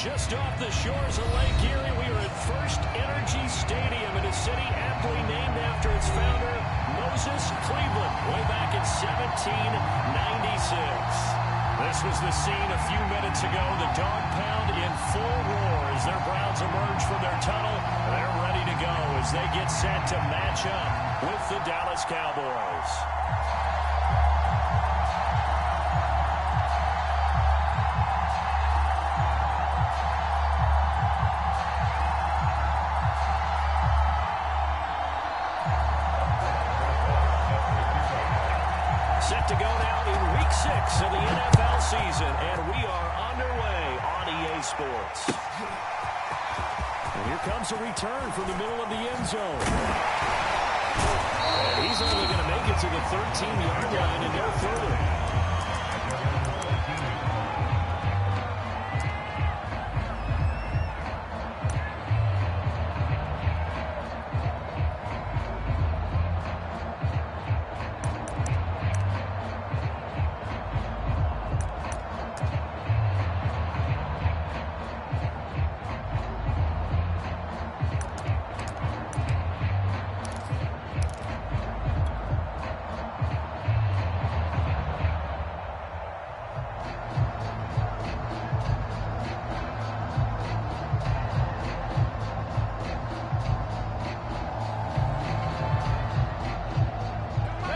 Just off the shores of Lake Erie, we are at First Energy Stadium in a city aptly named after its founder, Moses Cleveland, way back in 1796. This was the scene a few minutes ago. The dog pound in full roar as their Browns emerge from their tunnel. They're ready to go as they get set to match up with the Dallas Cowboys. Set to go now in Week 6 of the NFL season, and we are underway on EA Sports. And here comes a return from the middle of the end zone. And he's only going to make it to the 13-yard line and no further.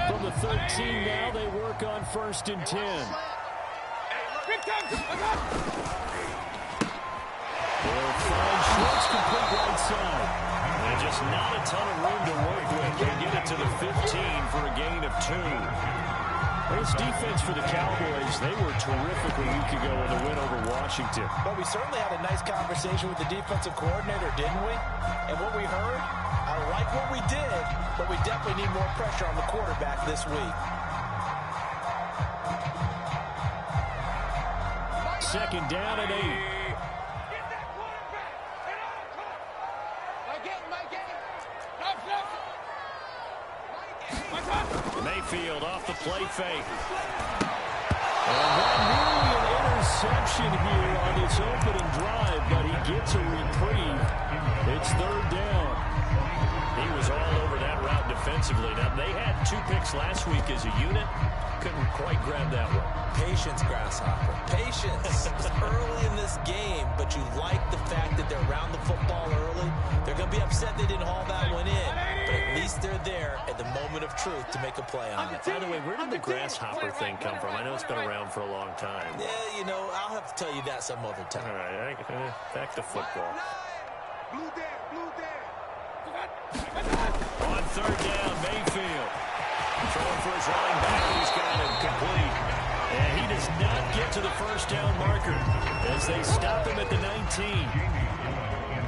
From the 13 now, they work on 1st and 10. They'll find Schwartz complete right side. And just not a ton of room to work with. They get it to the 15 for a gain of 2. This defense for the Cowboys, they were terrific a week ago in the win over Washington. But we certainly had a nice conversation with the defensive coordinator, didn't we? And what we heard, I like what we did, but we definitely need more pressure on the quarterback this week. Second down and 8. Mayfield off the play fake. And that nearly an interception here on his opening drive, but he gets a reprieve. It's 3rd down. He was all over that route defensively. Now, they had 2 picks last week as a unit. Couldn't quite grab that one. Patience, Grasshopper. Patience. It's early in this game, but you like the fact that they're around the football early. They're going to be upset they didn't haul that one in, but at least they're there at the moment of truth to make a play on it. By the way, where did the grasshopper thing come from? I know it's been around for a long time. Yeah, you know, I'll have to tell you that some other time. All right, back to football. On 3rd down, Mayfield. Throwing for his running back, he's got him complete. And he does not get to the 1st down marker as they stop him at the 19.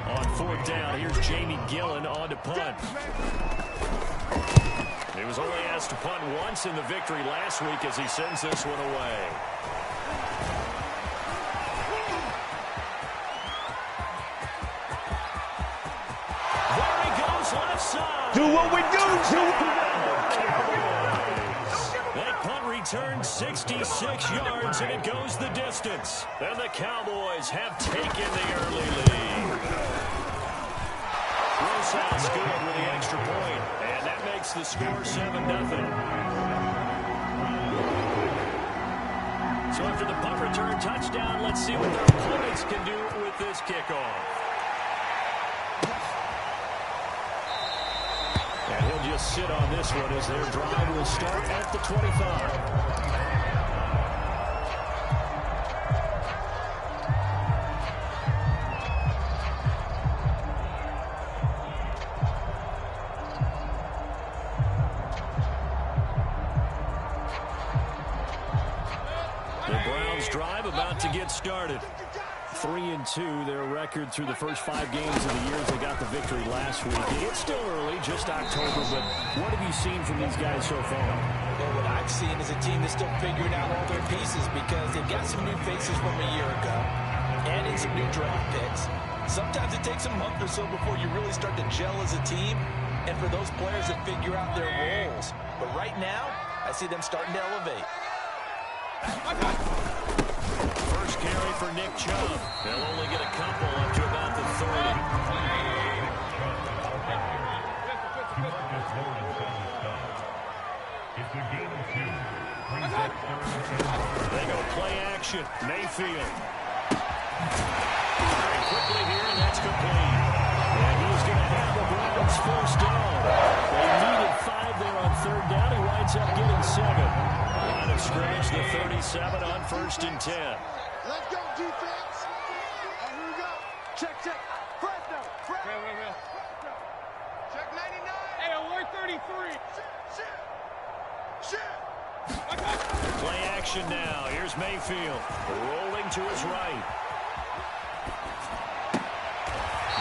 On 4th down, here's Jamie Gillen on to punt. He was only asked to punt once in the victory last week as he sends this one away. There he goes, left side. Do what we do. That punt return 66 yards, and it goes the distance. And the Cowboys have taken the early lead. Rosas good with the extra point, and that makes the score 7-0. So after the punt return touchdown, let's see what their opponents can do with this kickoff. And he'll just sit on this one as their drive will start at the 25. The Browns drive about to get started. 3-2, their record through the first 5 games of the year as they got the victory last week. It's still early, just October, but what have you seen from these guys so far? Well, what I've seen is a team that's still figuring out all their pieces because they've got some new faces from a year ago and in some new draft picks. Sometimes it takes a month or so before you really start to gel as a team and for those players to figure out their roles. But right now, I see them starting to elevate. First carry for Nick Chubb. They'll only get a couple up to about the 30. They go play action. Mayfield. Very quickly here, and that's complete. And he's going to have the Browns first down. They needed 5 there on third down. He winds up getting 7. Line of scrimmage, the 37 on 1st and 10. Let's go, defense. And here we go. Check. Fresno. Check 99. Hey, alert 33. Shit. Play action now. Here's Mayfield. Rolling to his right.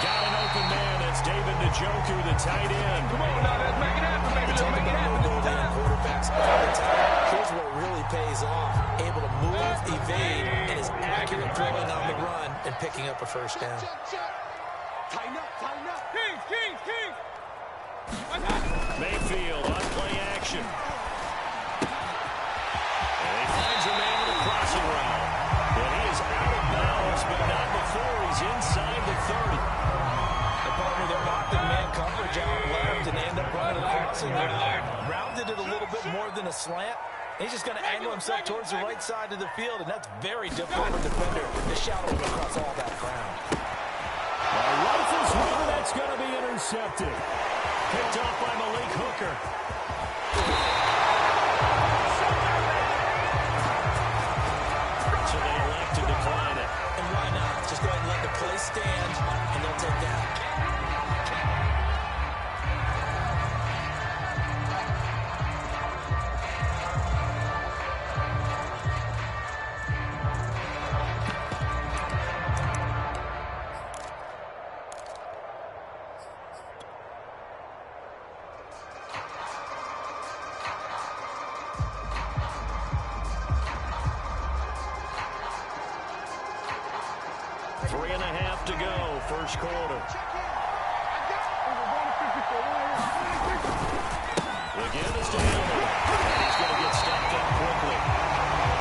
Got an open man. That's David Njoku, the tight end. Come on now, let's make it happen, baby. Let's make it happen. Quarterbacks all the time. Here's what really pays off. Able to move, evade, and is accurate throwing on the run and picking up a first down. Tighten up. Kings. Mayfield on play action. And he finds a man with a crossing route. And he is out of bounds, but not before he's inside the 30. The partner, they're locked in man coverage out left, and they end up running a crossing route. Rounded it a little bit more than a slant. He's just going to angle himself towards the right side of the field, and that's very difficult for a defender to shadow him across all that ground. Rifles one, that's going to be intercepted. Picked off by Malik Hooker. So they elect to decline it. And why not? Just go ahead and let the play stand, and they'll take that. First quarter. Again, it's to Elliott. He's going to get stopped up quickly.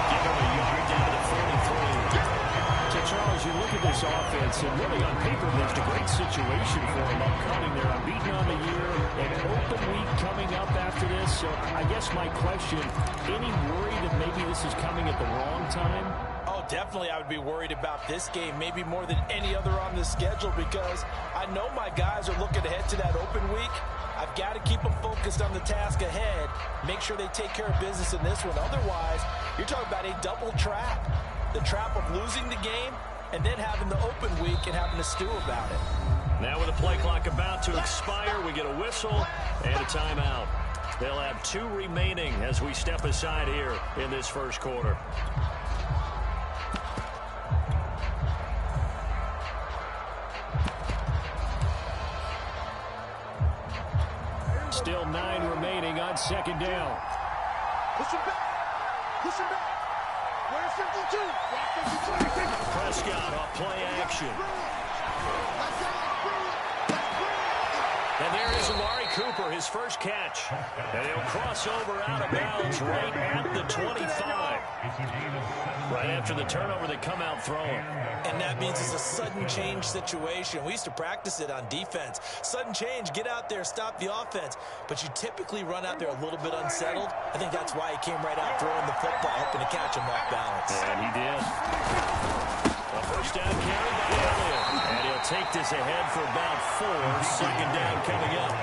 Give him a yard down to 43. So, Charles, you look at this offense, and really on paper, there's a great situation for him upcoming. They're unbeaten on the year. An open week coming up after this. So, I guess my question, any worry that maybe this is coming at the wrong time? Definitely, I would be worried about this game, maybe more than any other on the schedule, because I know my guys are looking ahead to that open week. I've got to keep them focused on the task ahead, make sure they take care of business in this one. Otherwise, you're talking about a double trap. The trap of losing the game and then having the open week and having to stew about it. Now with the play clock about to expire, we get a whistle and a timeout. They'll have 2 remaining as we step aside here in this first quarter. Still 9 remaining on second down. Push him back. Where's 52? Prescott off play action. And there is Amari Cooper, his first catch. And he'll cross over out of bounds right at the 25. Right after the turnover, they come out throwing. And that means it's a sudden change situation. We used to practice it on defense. Sudden change, get out there, stop the offense. But you typically run out there a little bit unsettled. I think that's why he came right out throwing the football, hoping to catch him off balance. And he did. A first down carry by Elliott. And he'll take this ahead for about 4. Second down coming up.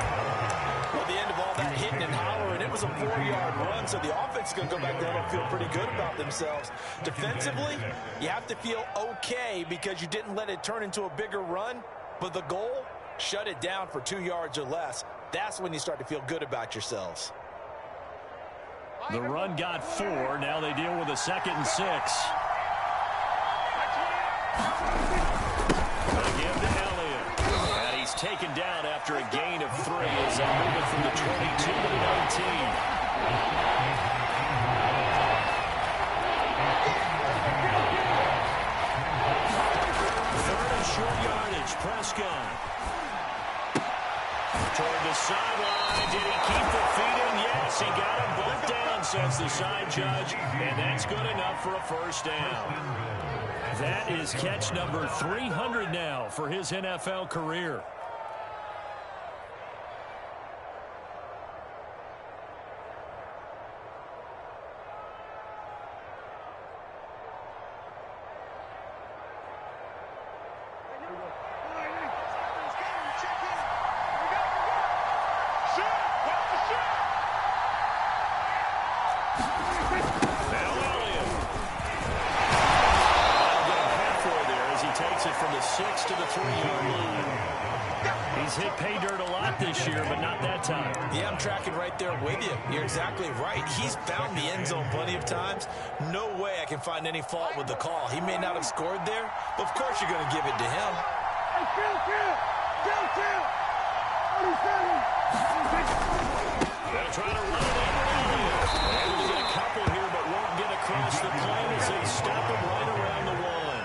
Well, the end of all that hitting and hollering, it was a 4-yard run, so the offense is going to go back there and feel pretty good about themselves. Defensively, you have to feel okay because you didn't let it turn into a bigger run, but the goal, shut it down for 2 yards or less. That's when you start to feel good about yourselves. The run got 4. Now they deal with a 2nd and 6. Again to Elliott. And he's taken down after a gain of 3 as they move it from the 22 to the 19. Third and short yardage. Prescott. Toward the sideline. Did he keep the feet in? Yes, he got him both down, says the side judge. And that's good enough for a first down. That is catch number 300 now for his NFL career. Yeah, I'm tracking right there with you. You're exactly right. He's found the end zone plenty of times. No way I can find any fault with the call. He may not have scored there, but of course you're going to give it to him. Hey, kill. They'll try to run it in. Able to get a couple here, but won't get across the plane as they stop him right around the one.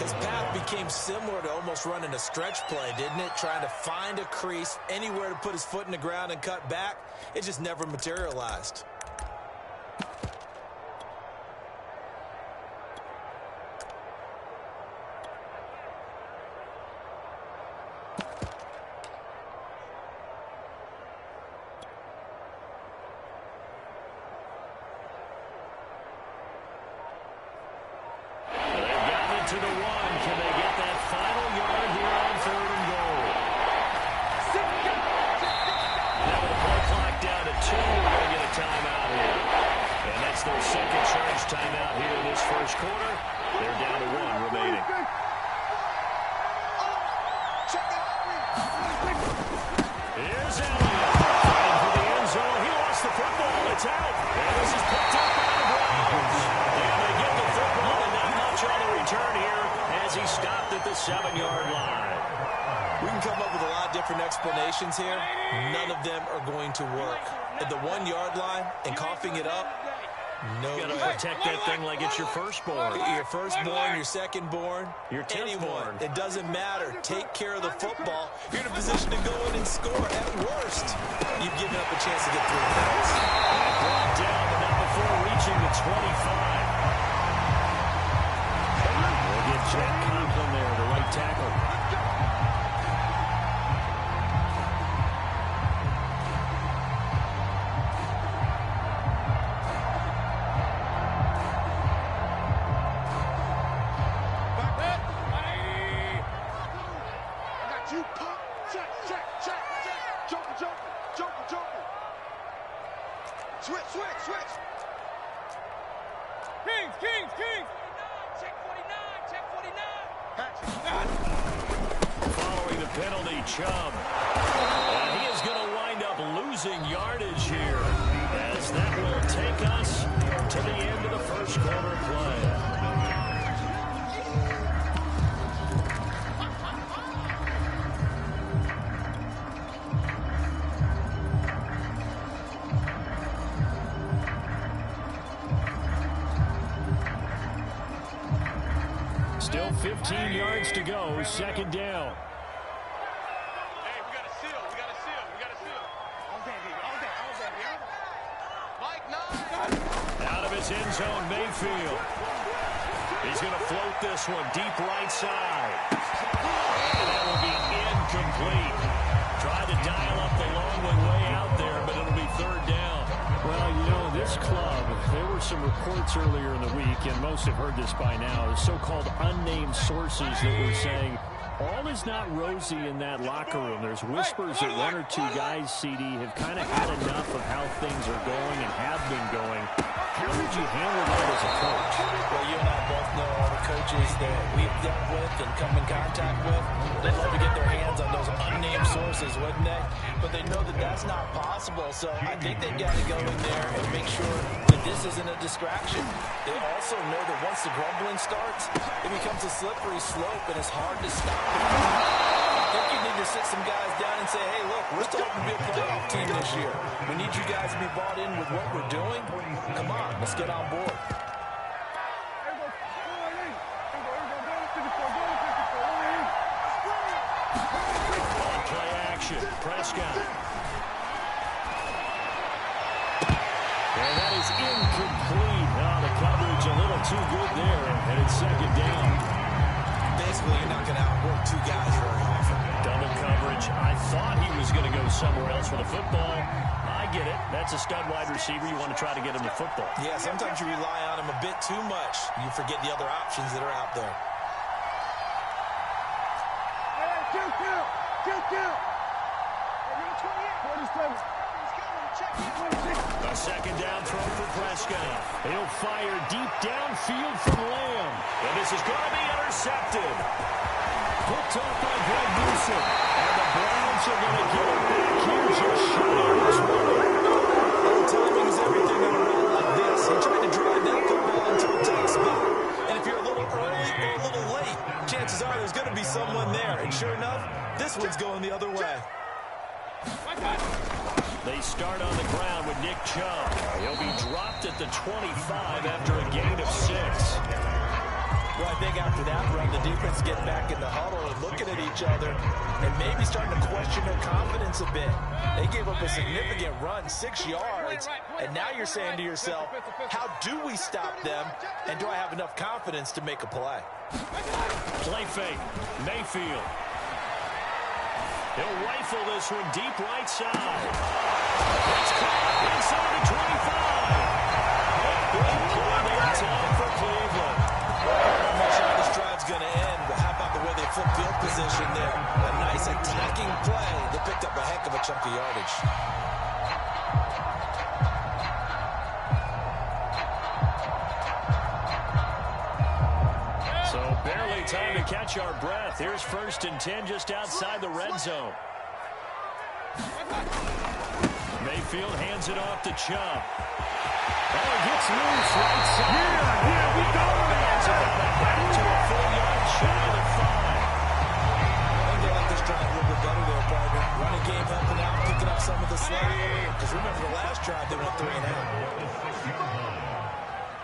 His path became similar to almost running a stretch play, didn't it? Trying to find a crease, anywhere to put his foot in the ground and cut back. It just never materialized. To the one. Can they get that final yard here on 3rd and goal? Now with the play clock down to 2, we're going to get a timeout here. And that's their second charge timeout here in this first quarter. They're down to 1 remaining. Here's Elliott. Fighting for the end zone. He lost the football. It's out. And this is picked up by the Browns. And they get the football and not much on the return here as he stopped at the 7-yard line. We can come up with a lot of different explanations here. None of them are going to work. At the 1-yard line and coughing it up, no way. You got to protect that thing like it's your firstborn. Your firstborn, your secondborn, your anyone. It doesn't matter. Take care of the football. You're in a position to go in and score. At worst, you've given up a chance to get 3 points. Brought down, but not before reaching the 25. We'll get Jack Conklin there, the right tackle. Switch. Kings. Check 49. Following the penalty, Chubb. And he is going to wind up losing yardage here as that will take us to the end of the first quarter play. Still 15 yards to go, second down. Hey, we got a seal. All day. Mike, 9. Out of his end zone, Mayfield. He's going to float this one deep right side. And that will be incomplete. Tried to dial up the long way out there, but it'll be 3rd down. Well, you know, this club, there were some reports earlier in the week, and most have heard this by now, so-called unnamed sources that were saying all is not rosy in that locker room. There's whispers that 1 or 2 guys, CD, have kind of had enough of how things are going and have been going. How did you handle that as a coach? Well, you and I both know all the coaches that we've dealt with and come in contact with. They love to get their hands on those unnamed sources, wouldn't they? But they know that that's not possible, so I think they've got to go in there and make sure that this isn't a distraction. They also know that once the grumbling starts, it becomes a slippery slope, and it's hard to stop it. I think you need to sit some guys down and say, hey, look, we're starting to be a playoff team this year. We need you guys to be bought in with what we're doing. Come on, let's get on board. On play action, Prescott. And that is incomplete. Oh, the coverage a little too good there, and it's second down. Basically, you're not going to outwork two guys very often. Double coverage. I thought he was going to go somewhere else for the football. I get it. That's a stud wide receiver. You want to try to get him the football. Yeah, sometimes you rely on him a bit too much. You forget the other options that are out there. A second down throw for Prescott. He'll fire deep downfield from Lamb. And this is going to be intercepted. Picked off by Greg Newsom. And the Browns are going to get it back here just shy of this one. Timing is everything on a run like this. He tried to drive that football into a tight spot. And if you're a little early or a little late, chances are there's going to be someone there. And sure enough, this one's going the other way. They start on the ground with Nick Chubb. He'll be dropped at the 25 after a gain of 6. Well, I think after that run, the defense get back in the huddle and looking at each other and maybe starting to question their confidence a bit. They gave up a significant run, 6 yards, and now you're saying to yourself, how do we stop them, and do I have enough confidence to make a play? Play fake. Mayfield. He'll rifle this one deep right side. It's caught inside the 25. Big play on time for Cleveland. I'm not sure how this drive's going to end, but how about the way they flip field position there? A nice attacking play. They picked up a heck of a chunk of yardage. So barely time to catch our breath. Here's 1st and 10 just outside the red zone. Mayfield hands it off to Chubb. Oh, it gets loose right side. Yeah, we got him. Back to a 4-yard shy of the 5. I think they like this drive a little bit better there, partner. Running game helping out, picking up some of the slack. Because remember the last drive, they went 3 and out.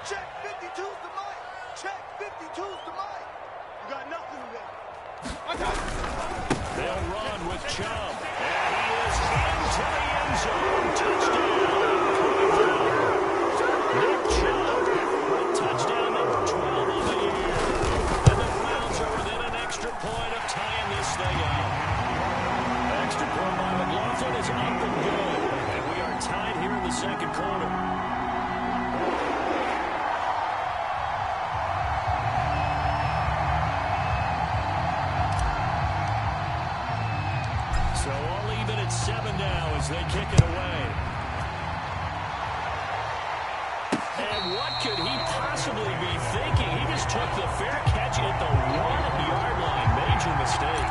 Check 52's the mic. Check 52's the mic. You got nothing there. They'll run with Chubb. And he is into the end zone. Touchdown. Nick Chubb with touchdown number 12 of the year. And the Browns are within an extra point of tying this thing up. Extra point by McLaughlin is up and good. And we are tied here in the second quarter. So all even at 7 now as they kick it away. And what could he possibly be thinking? He just took the fair catch at the 1-yard line. Major mistake.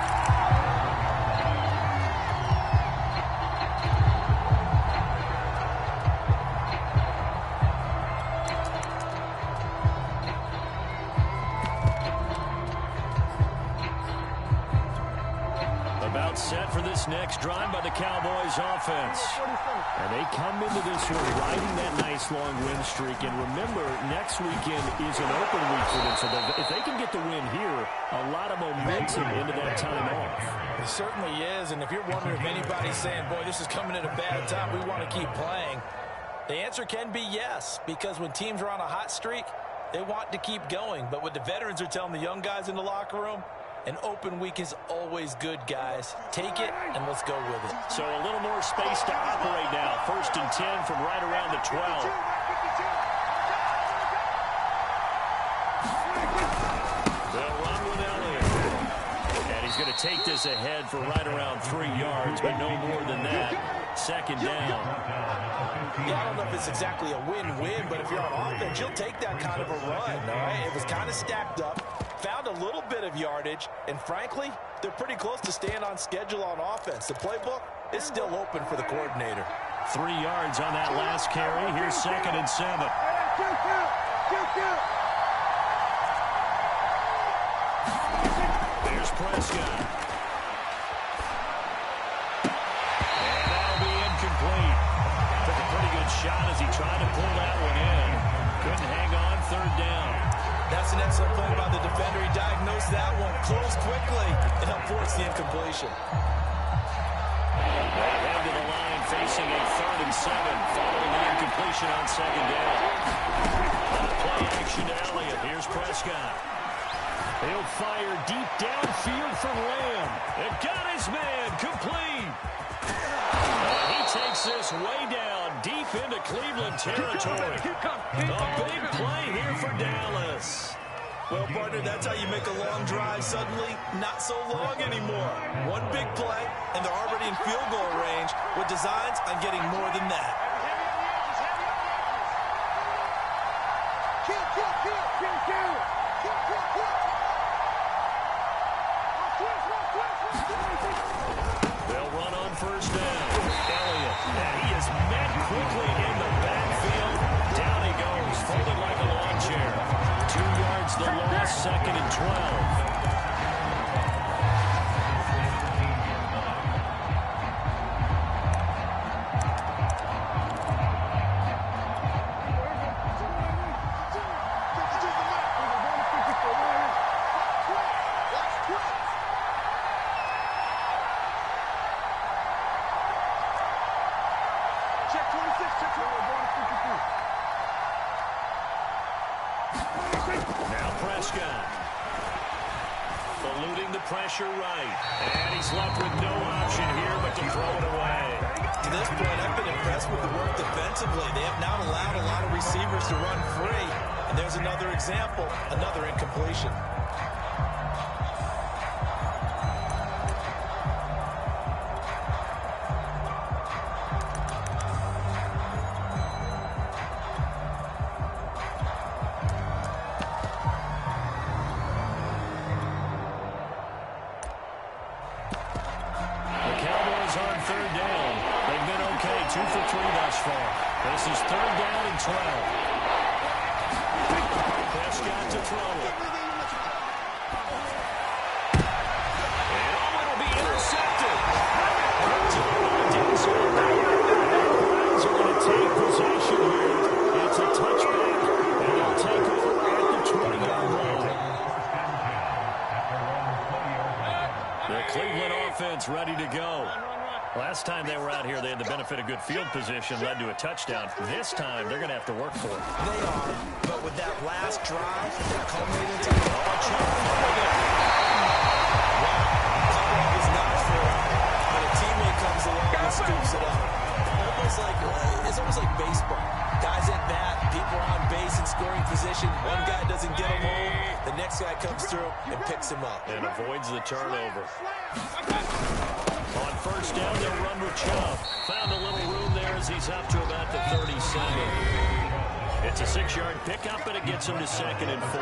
About set for this next drive by the Cowboys offense. And they come into this one riding that nice long win streak. And remember, next weekend is an open week for them. So if they can get the win here, a lot of momentum into that time off. It certainly is. And if you're wondering if anybody's saying, boy, this is coming at a bad time, we want to keep playing, the answer can be yes. Because when teams are on a hot streak, they want to keep going. But what the veterans are telling the young guys in the locker room, an open week is always good, guys. Take it, and let's go with it. So a little more space to operate now. 1st and 10 from right around the 12. They'll run with Elliott. And he's going to take this ahead for right around 3 yards, but no more than that. 2nd down. Yeah, I don't know if it's exactly a win-win, but if you're on offense, you'll take that kind of a run, all right? It was kind of stacked up. Found a little bit of yardage, and frankly, they're pretty close to staying on schedule on offense. The playbook is still open for the coordinator. 3 yards on that last carry. Here's 2nd and 7. There's Prescott. And that'll be incomplete. Took a pretty good shot as he tried to pull that one in. Couldn't hang on. 3rd down. That's an excellent play by the defender. He diagnosed that one, closed quickly, and helped force the incompletion. They head to the line facing a 3rd and 7 following the incompletion on 2nd down. Play action to Elliott. Here's Prescott. He'll fire deep downfield for Lamb. It got his man complete. And he takes this way down deep into Cleveland territory. A big play here for Dallas. Well, partner, that's how you make a long drive suddenly not so long anymore. One big play, and they're already in field goal range with designs on getting more than that. They'll run on first down. Elliott, and he is met quickly in the backfield. Down he goes, folded like a lawn chair. 2 yards the loss, 2nd and 12. Now Prescott. Eluding the pressure right. And he's left with no option here but to throw it away. To this point, I've been impressed with the work defensively. They have not allowed a lot of receivers to run free. And there's another example, another incompletion. This is 3rd down and 12. Prescott to throw it. And it'll be intercepted. Browns are going to take possession here. It's a touchback, and they'll take over at the 20-yard line. The Cleveland offense ready to go. Last time they were out here, they had the benefit of good field position, led to a touchdown. This time, they're going to have to work for it. They are, but with that last drive, that culminated into the comeback is not full, but a teammate comes along and scoops it up. It's almost like baseball. Guys at bat, people are on base in scoring position. One guy doesn't get him home, the next guy comes through and picks him up. And avoids the turnover. On first down, they'll run with Chubb. Found a little room there as he's up to about the 37. It's a 6-yard pickup, and it gets him to 2nd and 4.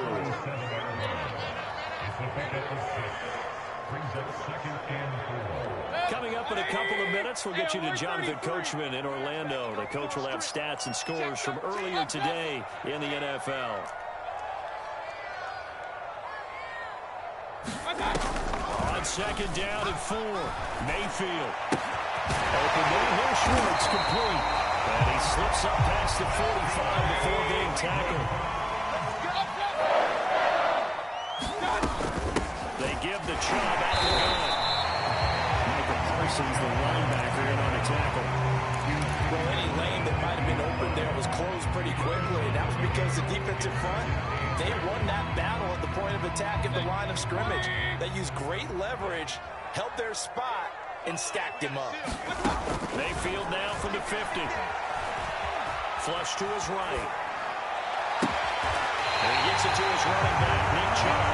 Coming up in a couple of minutes, we'll get you to Jonathan Coachman in Orlando. The coach will have stats and scores from earlier today in the NFL. On 2nd down and 4, Mayfield. Open down here, Schwartz complete. And he slips up past the 45 before being tackled. They give the Chubb out of the gun. Michael Parsons, the linebacker, in on a tackle. Well, any lane that might have been open there was closed pretty quickly. That was because the defensive front, they won that battle at the point of attack at the line of scrimmage. They used great leverage, held their spot, and stacked him up. Mayfield now from the 50. Flush to his right. And he gets it to his running back, Nick Chubb.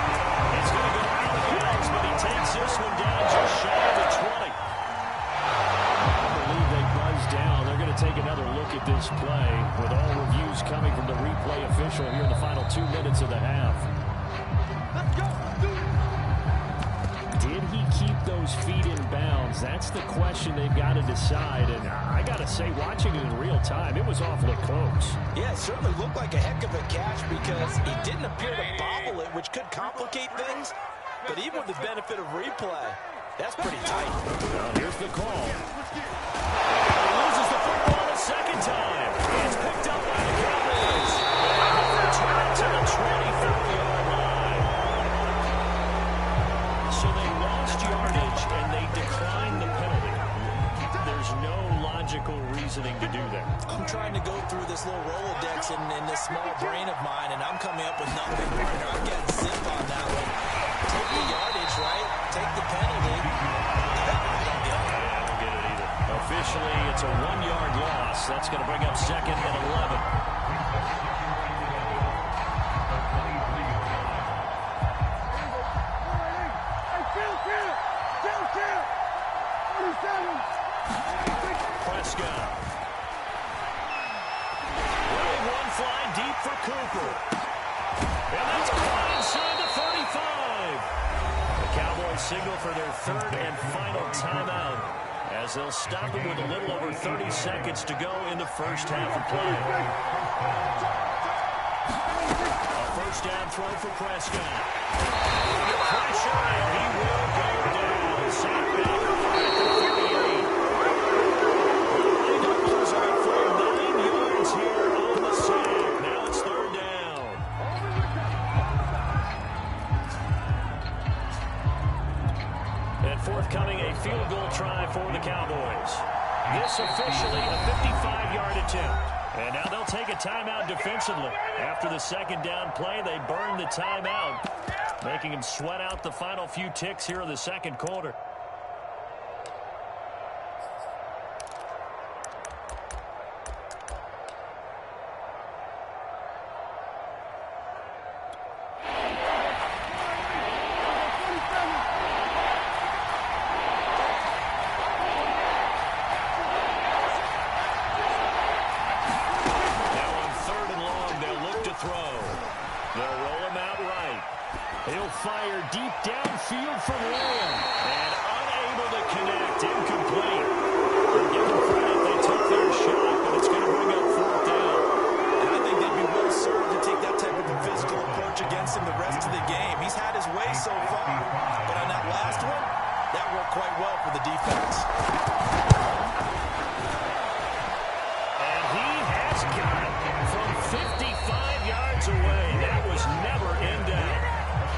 It's going to go out of bounds, but he takes this one down just shy of the 20. I believe they buzzed down. They're going to take another look at this play with all reviews coming from the replay official here in the final 2 minutes of the half. Did he keep those feet in bounds? That's the question they've got to decide. And I got to say, watching it in real time, it was awfully close. Yeah, it certainly looked like a heck of a catch because he didn't appear to bobble it, which could complicate things. But even with the benefit of replay, that's pretty tight. Well, here's the call. He loses the football a second time. It's picked up by the Cowboys. And he'll return it to the 24-yard line. So they lost yardage, and they declined the penalty. There's there's no logical reasoning to do that. I'm trying to go through this little Rolodex in this small brain of mine, and I'm coming up with nothing, partner. I'm getting zip on that one. Take the yardage, right? Take the penalty. I don't get it. I don't get it either. Officially, it's a 1-yard loss. That's going to bring up 2nd and 11. Prescott. Running one fly deep for Cooper. And that's caught inside the 35. The Cowboys signal for their 3rd and final timeout as they'll stop it with a little over 30 seconds to go in the first half of play. A first down throw for Prescott. Under pressure, and he will go down. Sacked back at the 38. Numbers are a full 9 yards here on the sack. Now it's 3rd down. And forthcoming, a field goal try for the Cowboys. This officially a 55-yard attempt. And now they'll take a timeout defensively. After the 2nd down play, they burn the timeout, making him sweat out the final few ticks here in the 2nd quarter. He'll fire deep downfield from Lamb. And unable to connect. Incomplete. And give them credit, they took their shot, but it's going to bring up 4th down. And I think they'd be well served to take that type of a physical approach against him the rest of the game. He's had his way so far. But on that last one, that worked quite well for the defense. And he has got it from 55 yards away. That was never in doubt.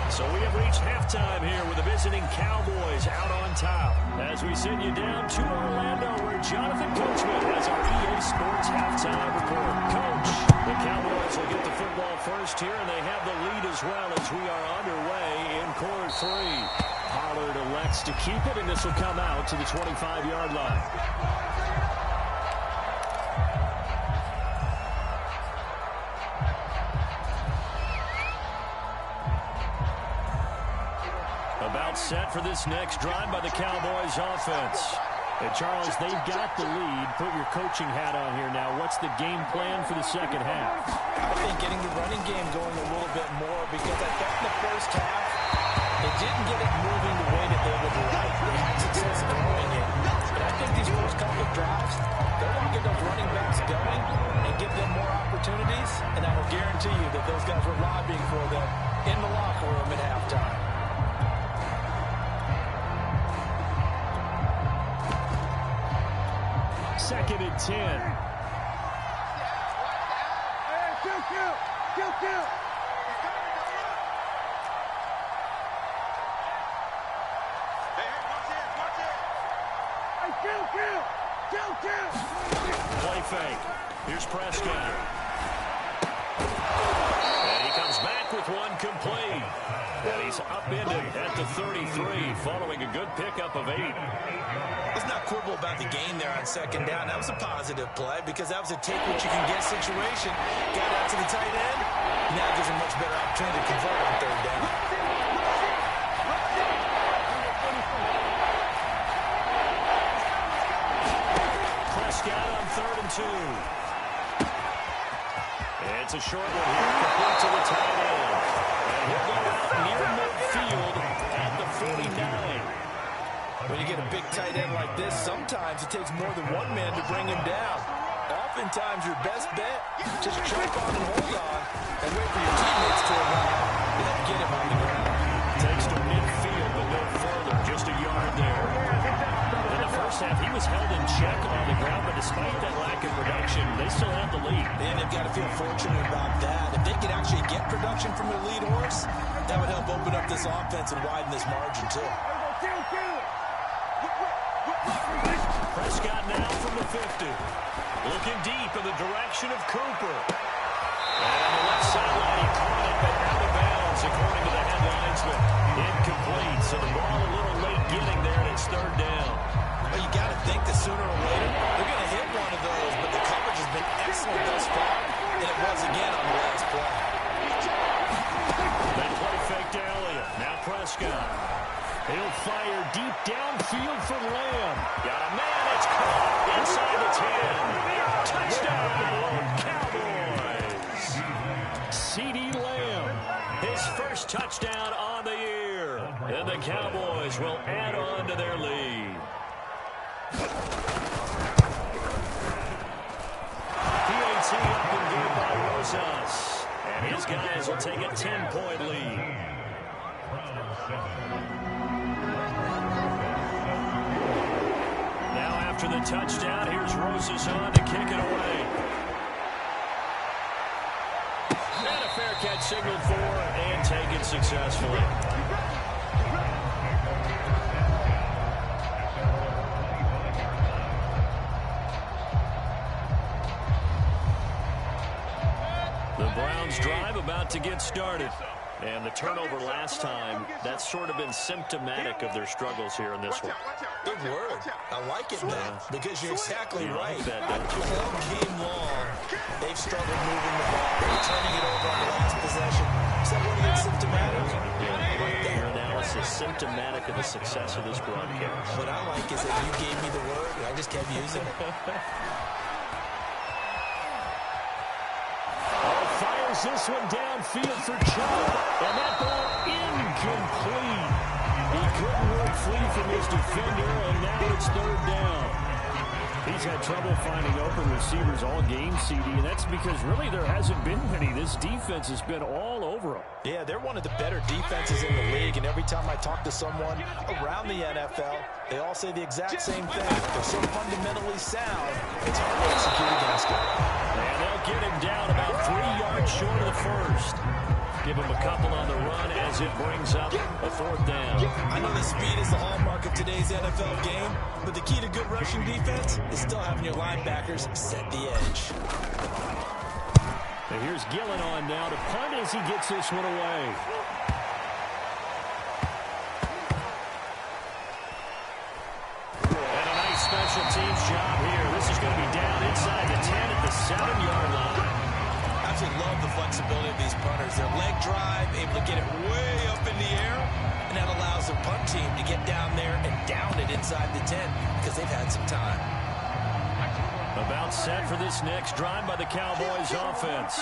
So we have reached halftime here with the visiting Cowboys out on top. As we send you down to Orlando, where Jonathan Coachman has our EA Sports halftime report. Coach, the Cowboys will get the football first here, and they have the lead as well as we are underway in quarter 3. Pollard elects to keep it, and this will come out to the 25-yard line. About set for this next drive by the Cowboys offense. And Charles, they've got the lead. Put your coaching hat on here now. What's the game plan for the 2nd half? I think getting the running game going a little bit more, because I thought in the first half they didn't get it moving the way that they would like. They had success throwing it. But I think these first couple of drives, they want to get those running backs going and give them more opportunities. And I will guarantee you that those guys were lobbying for them in the locker room at halftime. 2nd and 10. Hey, kill. Play fake. Here's Prescott. And he comes back with one complete. And he's upended at the 33 following a good pickup of 8. Let's not quibble about the gain there on 2nd down. That was a positive play because that was a take-what-you-can-get situation. Got out to the tight end. Now gives him much better opportunity to convert on 3rd down. Prescott on 3rd and 2. It's a short one here, complete to the tight end. And he'll go out near midfield at the 49. When you get a big tight end like this, sometimes it takes more than one man to bring him down. Oftentimes, your best bet, just jump on and hold on and wait for your teammates to arrive and then get him on the ground. Takes to midfield, but no further, just a yard there. In the first half, he was held in check on the ground, but despite that lack of production, they still have the lead. And they've got to feel fortunate about that. If they could actually get production from their lead horse, that would help open up this offense and widen this margin, too. Prescott now from the 50. Looking deep in the direction of Cooper. And on the left sideline, he caught it, but out of bounds, according to the headlinesman. Incomplete, so the ball a little late getting there, and it's third down. Well, you got to think that sooner or later they're going to hit one of those, but the coverage has been excellent thus far, and it was again on the last play. That play fake to Elliott. Now Prescott. He'll fire deep downfield for Lamb. Got a man. It's caught inside the 10. Touchdown, Cowboys. CeeDee Lamb, his first touchdown on the year. And the Cowboys will add on to their lead. PAT up and good by Rosas. And his guys will take a 10-point lead. Now after the touchdown, here's Rosas on to kick it away. And a fair catch signaled for and taken successfully. The Browns drive about to get started. And the turnover last time, that's sort of been symptomatic of their struggles here in this one. Good word. I like it, man, because you're exactly right. Like that, don't you? All game long, they've struggled moving the ball, turning it over on the last possession. Is that what it's symptomatic? Your analysis symptomatic of the success of this broadcast. What I like is that you gave me the word, and I just kept using it. Fires this one downfield for Chubb. And that ball incomplete. He couldn't work free from his defender, and now it's third down. He's had trouble finding open receivers all game, CD, and that's because really there hasn't been many. This defense has been all over him. Yeah, they're one of the better defenses in the league, and every time I talk to someone around the NFL, they all say the exact same thing. They're so fundamentally sound, it's hard to execute against them. And they'll get him down about 3 yards short of the first. Give him a couple on the run as it brings up a fourth down. I know that speed is the hallmark of today's NFL game, but the key to good rushing defense is still having your linebackers set the edge. And here's Gillen on now to punt as he gets this one away. And a nice special teams job here. This is going to be down inside the 10 at the 7-yard line. I absolutely love the flexibility of these punters. Their leg drive, able to get it way up in the air, and that allows their punt team to get down there and down it inside the 10 because they've had some time. About set for this next drive by the Cowboys offense.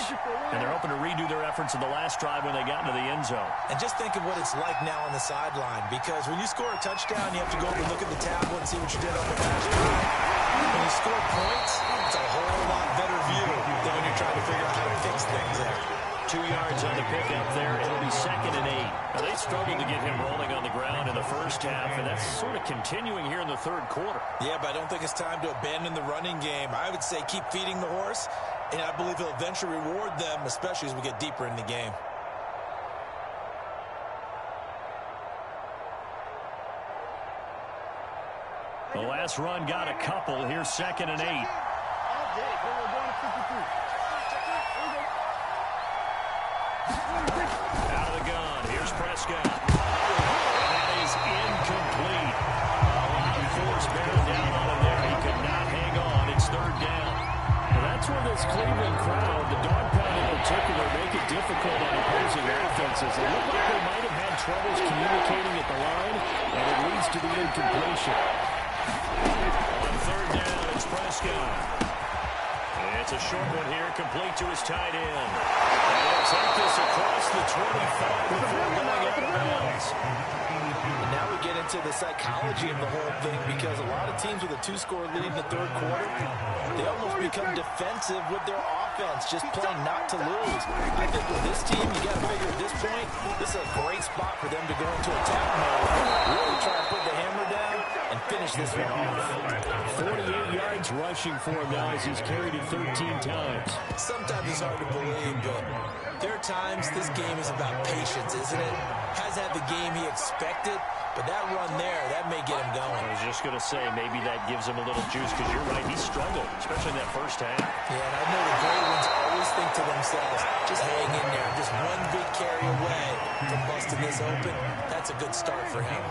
And they're hoping to redo their efforts in the last drive when they got into the end zone. And just think of what it's like now on the sideline, because when you score a touchdown, you have to go over and look at the tablet and see what you did on the last drive. When you score points, it's a whole lot better view than when you're trying to figure out how to fix things there. 2 yards on the pickup there. It'll be 2nd and 8. Now, they struggled to get him rolling on the ground in the first half, and that's sort of continuing here in the third quarter. Yeah, but I don't think it's time to abandon the running game. I would say keep feeding the horse, and I believe he'll eventually reward them, especially as we get deeper in the game. The last run got a couple. Here's 2nd and 8. Out of the gun. Here's Prescott. That is incomplete. A lot of force bearing down on him there. He could not hang on. It's 3rd down. Well, that's where this Cleveland crowd, the dog pound in particular, make it difficult on opposing offenses. It looked like they might have had troubles communicating at the line, and it leads to the incompletion. On 3rd down, it's Prescott. It's a short one here, complete to his tight end. And he'll take this across the 25 before going out of bounds. And now we get into the psychology of the whole thing, because a lot of teams with a 2-score lead in the third quarter, they almost become defensive with their offense, just playing not to lose. I think with this team, you got to figure at this point, this is a great spot for them to go into attack mode, really try to put the hammer down and finish this one off. 48 yards rushing for him now as he's carried it 13 times. Sometimes it's hard to believe, but there are times this game is about patience, isn't it? Has had the game he expected, But that run there, that may get him going. I was just going to say, maybe that gives him a little juice, because you're right, he struggled, especially in that first half. Yeah, and I know the great ones always think to themselves, just hang in there, just one big carry away from busting this open. That's a good start for him.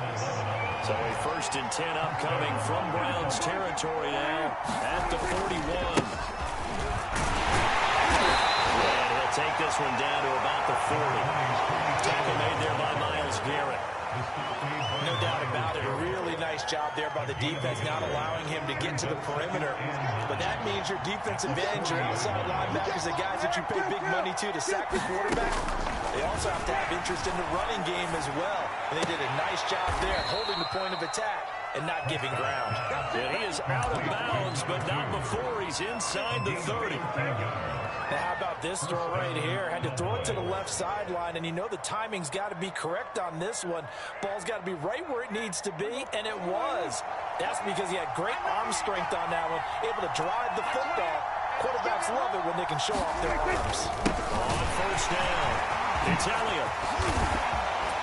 So a 1st and 10 upcoming from Browns territory now at the 41. And he'll take this one down to about the 40. Tackle made there by Myles Garrett. No doubt about it. A really nice job there by the defense, not allowing him to get to the perimeter. But that means your defensive ends, your outside linebackers, the guys that you pay big money to sack the quarterback, they also have to have interest in the running game as well. And they did a nice job there holding the point of attack and not giving ground. And he is out of bounds, but not before he's inside the 30. Now, how about this throw right here? Had to throw it to the left sideline, and you know the timing's got to be correct on this one. Ball's got to be right where it needs to be, and it was. That's because he had great arm strength on that one, able to drive the football. Quarterbacks love it when they can show off their arms. On 1st down, it's Elliott.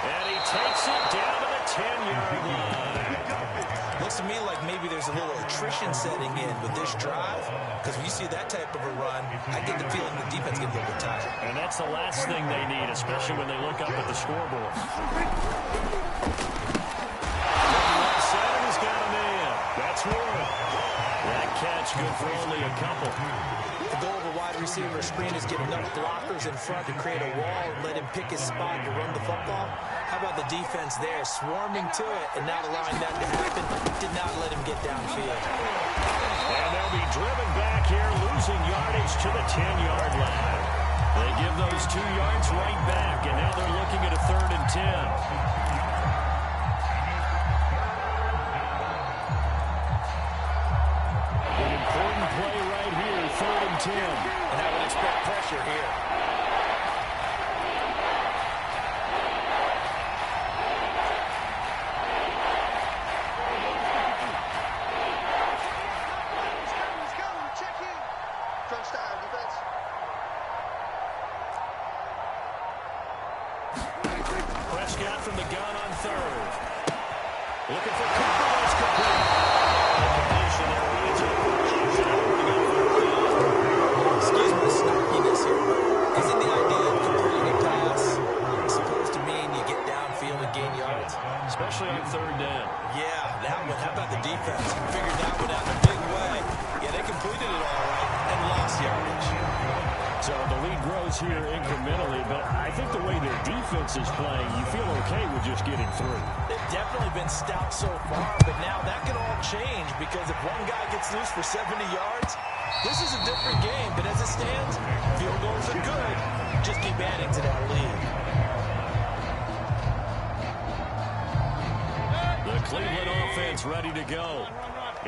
And he takes it down to the 10-yard line. Looks to me like maybe there's a little attrition setting in with this drive, because when you see that type of a run, I get the feeling the defense gets a little bit tired. And that's the last thing they need, especially when they look up at the scoreboard. He's got him in. That's one. That catch good for only a couple. The goal of a wide receiver screen is get enough blockers in front to create a wall and let him pick his spot to run the football. How about the defense there, swarming to it and not allowing that to happen? Did not let him get downfield. And they'll be driven back here, losing yardage to the 10-yard line. They give those 2 yards right back, and now they're looking at a 3rd and 10. An important play right here, 3rd and 10. And I would expect pressure here. Prescott from the gun on 3rd. Looking for Cooper. That's complete. Excuse me, the snarkiness here, but isn't the idea of completing a pass supposed to mean you get downfield and gain yards? Especially on 3rd down. Yeah, that one. How about the defense? Figured that one out in a big way. Yeah, they completed it all right and lost yardage. So the lead grows here incrementally, but I think the way their defense is playing, you feel okay with just getting through. They've definitely been stout so far, but now that can all change, because if one guy gets loose for 70 yards, this is a different game. But as it stands, field goals are good. Just keep adding to that lead. The Cleveland offense ready to go.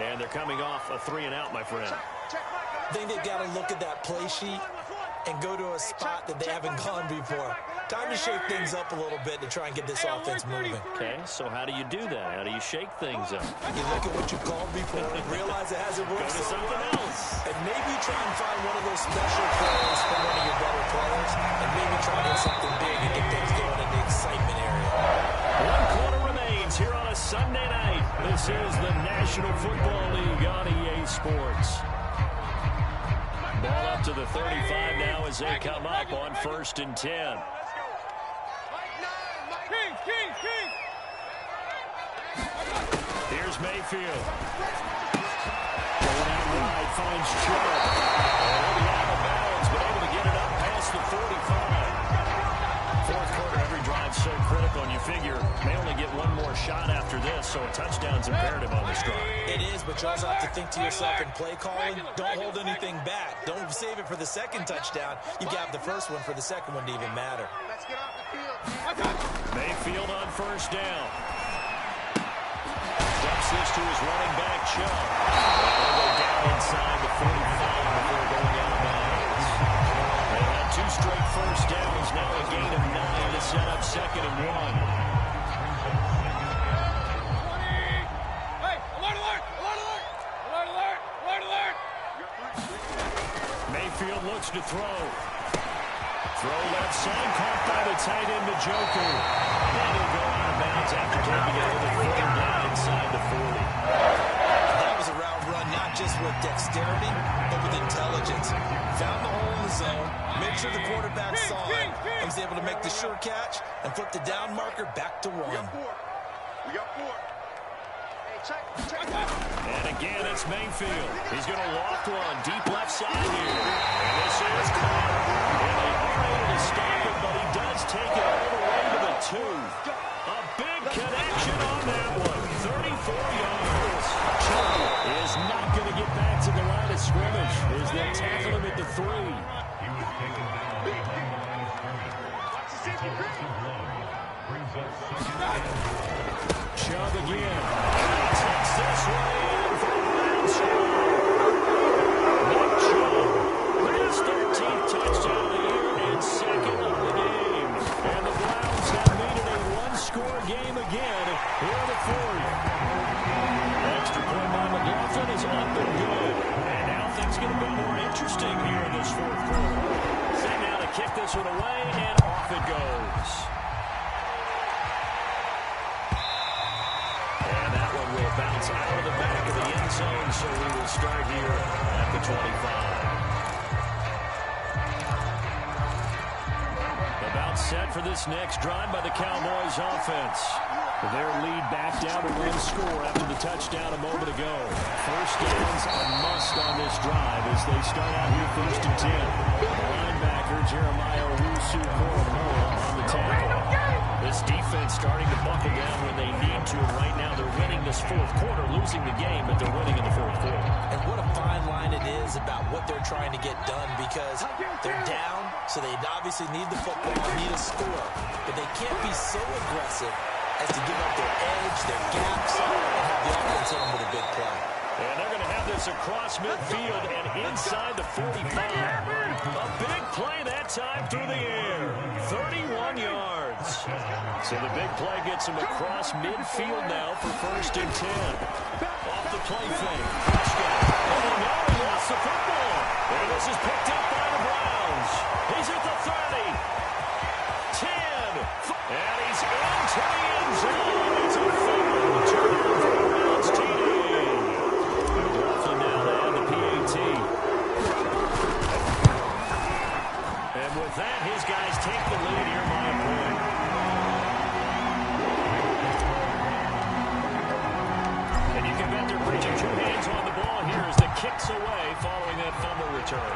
And they're coming off a 3-and-out, my friend. I think they've got to look at that play sheet and go to a spot that they haven't gone before. Time to shake things up a little bit to try and get this offense moving. Okay, so how do you do that? How do you shake things up? You look at what you've called before and realize it hasn't worked. Go to something else. And maybe try and find one of those special plays from one of your better players, and maybe try to hit something big and get things going in the excitement area. 1 quarter remains here on a Sunday night. This is the National Football League on EA Sports. Ball up to the 35 now as they come up on 1st and 10. Here's Mayfield. Going out wide, finds Chubb. And he'll be out of bounds, but able to get it up past the 45. 4th quarter, every drive so critical, and you figure may only get one more shot after this, so a touchdown's imperative on this drive. It is, but you also have to think to yourself in play calling, don't hold anything back. Don't save it for the 2nd touchdown. You got the 1st one for the 2nd one to even matter. Let's get off the field. Mayfield on 1st down. Dumps this to his running back, Chubb. They'll go down inside the 45 before going out of bounds. They had 2 straight 1st downs, now a gain of 9 to set up 2nd and 1. Mayfield looks to throw. Throw left side, caught by the tight end, Njoku. And he'll go out of bounds after taking it over the dexterity, but with intelligence. Found the hole in the zone, made sure the quarterback saw it, and was able to make the sure catch and flip the down marker back to 1. We got 4. Hey, check. And again, it's Mayfield. He's going to loft one deep left side here. And this is caught. And they are able to stop it, but he does take it all the way to the 2. A big connection on that one. 34 yards. Chubb is not going to get back to the line of scrimmage as they tackle him at the 3. Chubb again. Takes this way in for a bounce. Nick Chubb, his 13th touchdown of the year and 2nd of the game. And the Browns have made it a one-score game again here in the 4th. Extra point by McLaughlin is up and good. And now things get a bit more interesting here in this 4th quarter. Set now to kick this one away, and off it goes. Will bounce out of the back of the end zone, so we will start here at the 25. About set for this next drive by the Cowboys offense. Their lead back down to 1 score after the touchdown a moment ago. First down's a must on this drive as they start out here 1st and 10. The linebacker, Jeremiah Owusu-Koramoah on the tackle. This defense starting to buckle down when they need to. Right now they're winning this 4th quarter, losing the game, but they're winning in the 4th quarter. And what a fine line it is about what they're trying to get done, because they're down, so they obviously need the football, need a score. But they can't be so aggressive as to give up their edge, their gaps, and have the offense hit them with a big play. And they're going to have this across midfield and inside the 45. A big play that time through the air. 31 yards. So the big play gets him across midfield now for 1st and 10. Off the play fake. Prescott. Oh, no, he lost the football. And this is picked up by the Browns. He's at the 30. 10. And he's into the end zone. It's a fumble. Turnover for the Browns TD. And with that, his guys take the lead here by a point. And you can bet they're reaching 2 hands on the ball here as the kick's away following that fumble return.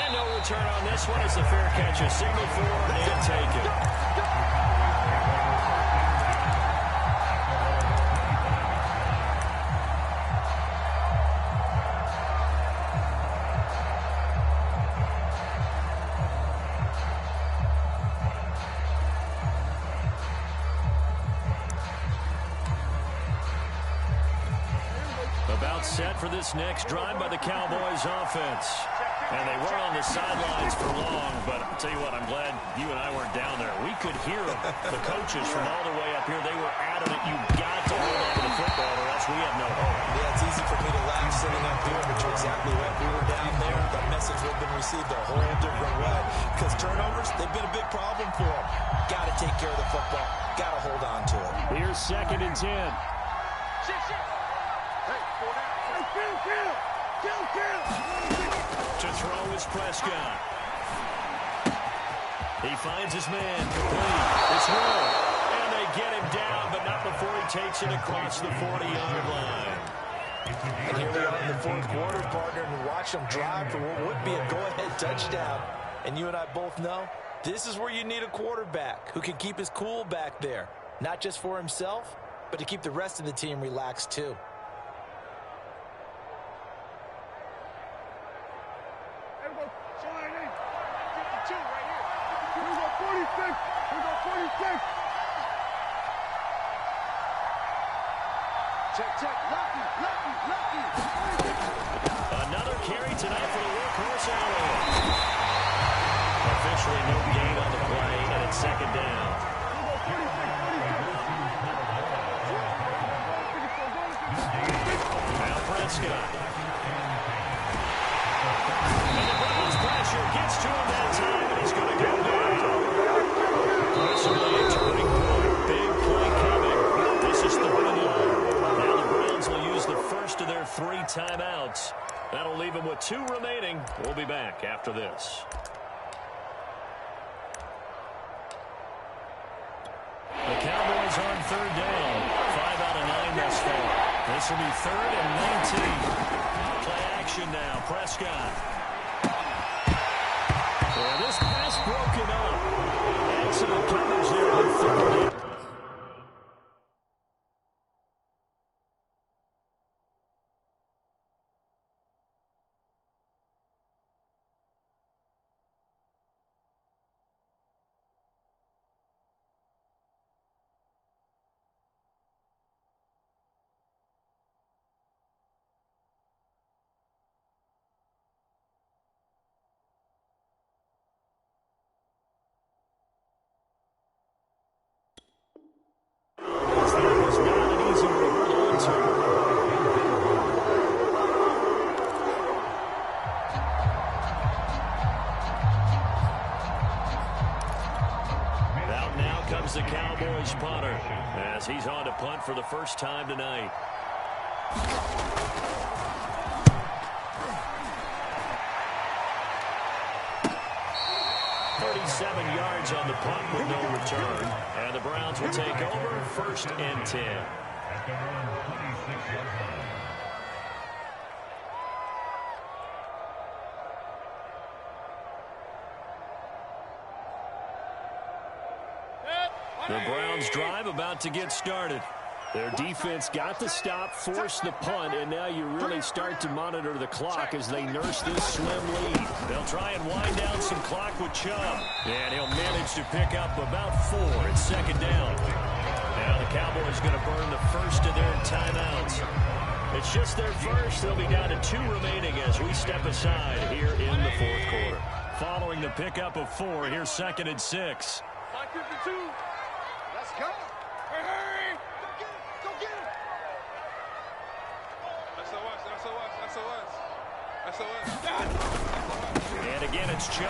And no return on this one as the fair catch is signaled for and taken. About set for this next drive by the Cowboys offense. And they were on the sidelines for long, but I'll tell you what, I'm glad you and I weren't down there. We could hear them, the coaches from all the way up here. They were adamant, you've got to hold on to the football or else we have no hope. Yeah, it's easy for me to laugh sitting up here, but you're exactly right. We were down there. The message would have been received a whole different way. Because turnovers, they've been a big problem for them. Got to take care of the football. Got to hold on to it. Here's 2nd and 10. To throw is Prescott. He finds his man complete. It's Rowe. And they get him down, but not before he takes it across the 40-yard line. And here we are in the 4th quarter, partner, and watch them drive for what would be a go-ahead touchdown. And you and I both know this is where you need a quarterback who can keep his cool back there. Not just for himself, but to keep the rest of the team relaxed too. Another carry tonight for the workhorse Allen. Officially no gain on the play, and it's 2nd down. Now Prescott. And the Browns pressure gets to him that time, and he's going to go down. Possibly a turning point. Big play coming. This is 3rd and long. Now the Browns will use the first of their 3 timeouts. That'll leave them with 2 remaining. We'll be back after this. The Cowboys on 3rd down. 5 out of 9 thus far. This will be 3rd and 19. Play action now. Prescott. Yeah, this pass broken up. Excellent coverage there on 3rd down. The Cowboys punter as he's on to punt for the first time tonight. 37 yards on the punt with no return. And the Browns will take over 1st and 10. The Browns drive about to get started. Their defense got the stop, forced the punt, and now you really start to monitor the clock as they nurse this slim lead. They'll try and wind down some clock with Chubb, and he'll manage to pick up about 4 at 2nd down. Now the Cowboys going to burn the first of their timeouts. It's just their first. They'll be down to 2 remaining as we step aside here in the 4th quarter. Following the pickup of 4, here's 2nd and 6. 5:52. Let's go. Hey. Go get it. SOS. And again, it's Chubb.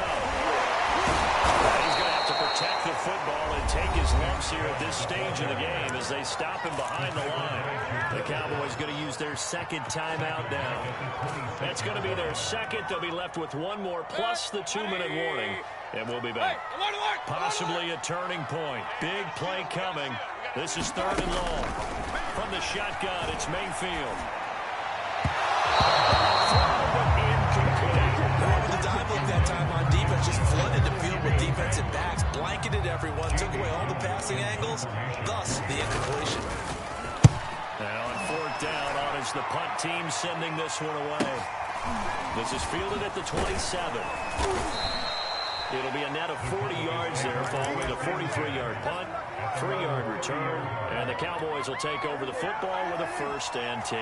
He's going to have to protect the football and take his lumps here at this stage of the game as they stop him behind the line. The Cowboys going to use their 2nd timeout now. That's going to be their 2nd. They'll be left with 1 more plus the 2-minute warning. And we'll be back. Possibly a turning point. Big play coming. This is 3rd and long. From the shotgun, it's Mayfield. The dive look that time on defense just flooded the field with defensive backs, blanketed everyone, took away all the passing angles, thus the incompletion. Now on 4th down, on is the punt team sending this one away. This is fielded at the 27. It'll be a net of 40 yards there following a 43-yard punt, 3-yard return, and the Cowboys will take over the football with a 1st and 10.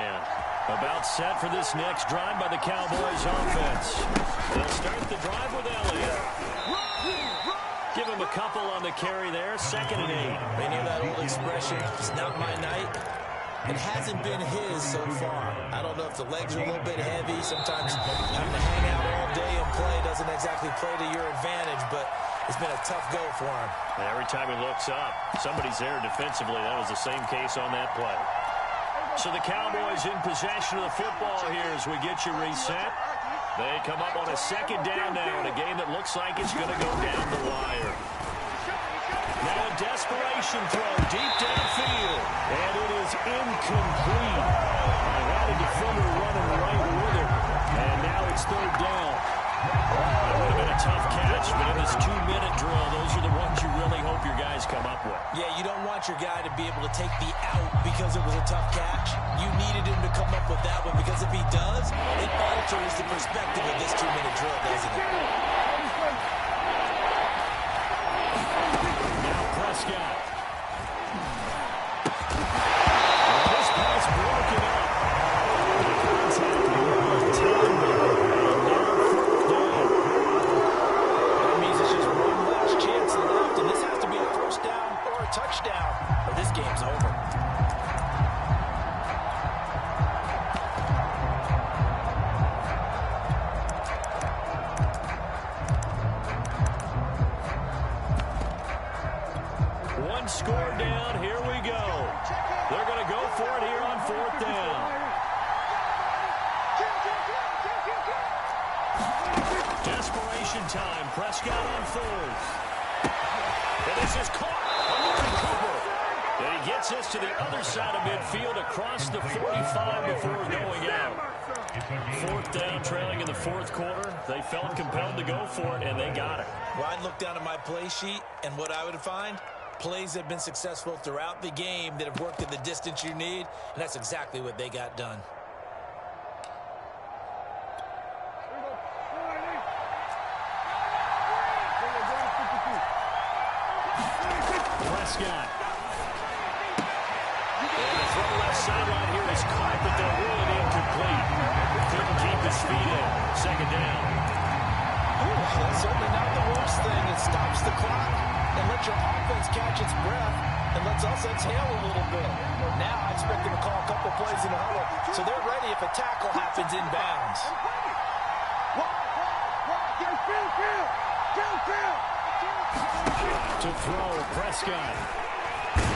About set for this next drive by the Cowboys offense. They'll start the drive with Elliott. Give him a couple on the carry there, 2nd and 8. They know that old expression, it's not my night. It hasn't been his so far. I don't know if the legs are a little bit heavy. Sometimes having to hang out all day and play doesn't exactly play to your advantage, but it's been a tough go for him. And every time he looks up, somebody's there defensively. That was the same case on that play. So the Cowboys in possession of the football here as we get you reset. They come up on a 2nd down now in a game that looks like it's going to go down the wire. Now a desperation throw deep downfield, and it is incomplete. They had a defender running right with him, and now it's 3rd down. That would have been a tough catch, but in this 2-minute drill, those are the ones you really hope your guys come up with. Yeah, you don't want your guy to be able to take the out because it was a tough catch. You needed him to come up with that one because if he does, it alters the perspective of this 2-minute drill, doesn't it? Prescott. This pass broken up. That means it's just one last chance left, and this has to be a 1st down or a touchdown, or this game's over. This is caught. Cooper. And he gets this to the other side of midfield across the 45 before going out. Fourth down, trailing in the fourth quarter. They felt compelled to go for it, and they got it. Well, I'd look down at my play sheet, and what I would find, plays that have been successful throughout the game that have worked at the distance you need, and that's exactly what they got done. Prescott. And the throw left sideline here is caught, but they're really incomplete. Couldn't keep his feet in. Second down. That's certainly not the worst thing. It stops the clock and lets your offense catch its breath and lets us exhale a little bit. Now I expect them to call a couple plays in a huddle, so they're ready if a tackle happens inbounds. To throw, Prescott. And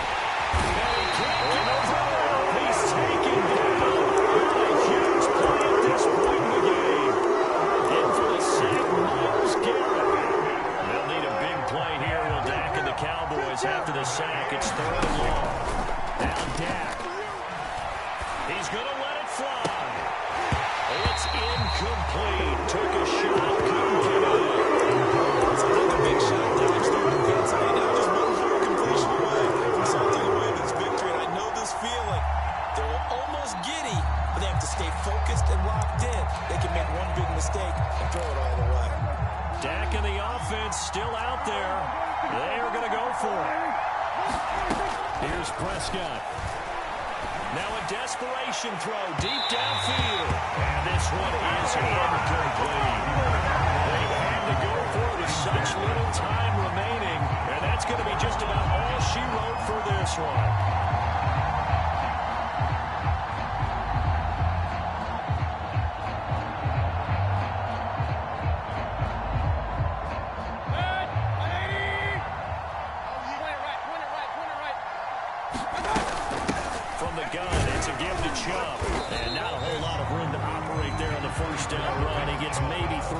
he can't get over. He's taken down. A huge play at this point in the game. In for the sack, Myles Garrett. They'll need a big play here. Will Dak and the Cowboys after the sack. It's third and long. Now Dak. He's going to let it fly. It's incomplete. Took a shot. Couldn't get it. It's another big shot. Dodge their defense. Now just one more completion away from something away this victory. And I know this feeling. They're almost giddy, but they have to stay focused and locked in. They can make one big mistake and throw it all the way. Dak and the offense still out there. They are going to go for it. Here's Prescott. Now a desperation throw deep downfield. And this one is incomplete. They had to go for it with such little time remaining. And that's going to be just about all she wrote for this one. And not a whole lot of room to operate there on the first down run. He gets maybe 3.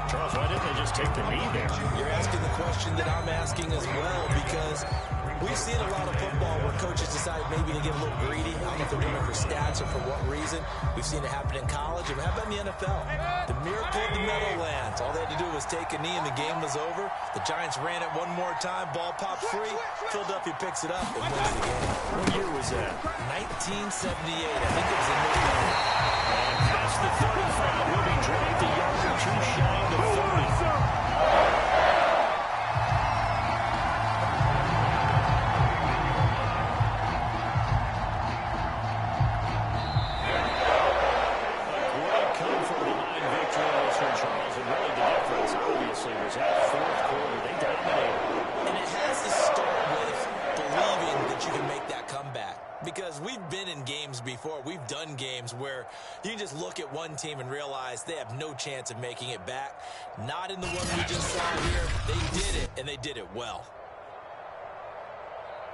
Charles, why didn't they just take the knee there? You're asking the question that I'm asking as well, because we've seen a lot of football where coaches decide maybe to get a little greedy. I don't know if they're doing it for stats or for what reason. We've seen it happen in college. It happened in the NFL. The miracle of the Meadowlands. All they had to do was take a knee and the game was over. The Giants ran it one more time. Ball popped free. Philadelphia picks it up and wins the game. What year was that? 1978. I think it was in November. And past the 35 will be dropped a yard or two shy of the 30. Because we've been in games before. We've done games where you can just look at one team and realize they have no chance of making it back. Not in the one we just saw here. They did it, and they did it well.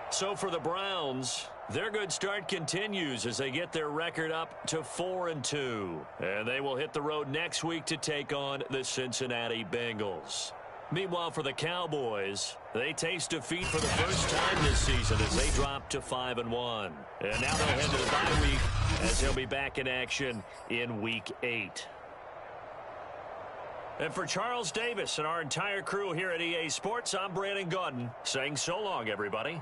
So for the Browns, their good start continues as they get their record up to 4-2. And they will hit the road next week to take on the Cincinnati Bengals. Meanwhile, for the Cowboys, they taste defeat for the first time this season as they drop to 5-1. And now they'll head to the bye week as they'll be back in action in Week 8. And for Charles Davis and our entire crew here at EA Sports, I'm Brandon Gaudin saying so long, everybody.